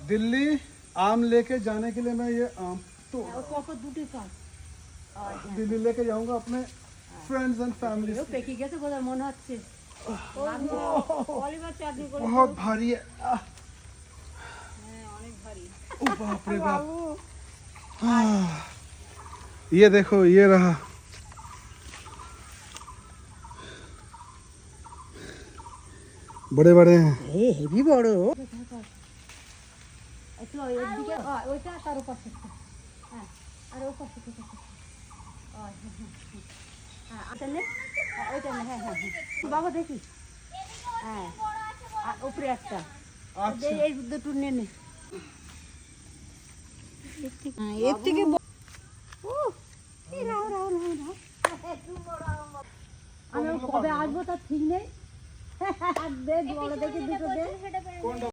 दिल्ली आम लेके जाने के लिए मैं ये आम तो दिल्ली लेके जाऊंगा अपने फ्रेंड्स एंड फैमिली। बहुत भारी है। ओ बाप रे बाप। ये देखो ये रहा। बड़े बड़े हैं। हेवी बड़ो। বাবা দেখি হ্যাঁ উপরে একটা এই দুটো নিয়ে নে এর থেকে আমি কবে আসবো তার ঠিক নেই। বড় দেখি দুটো দে।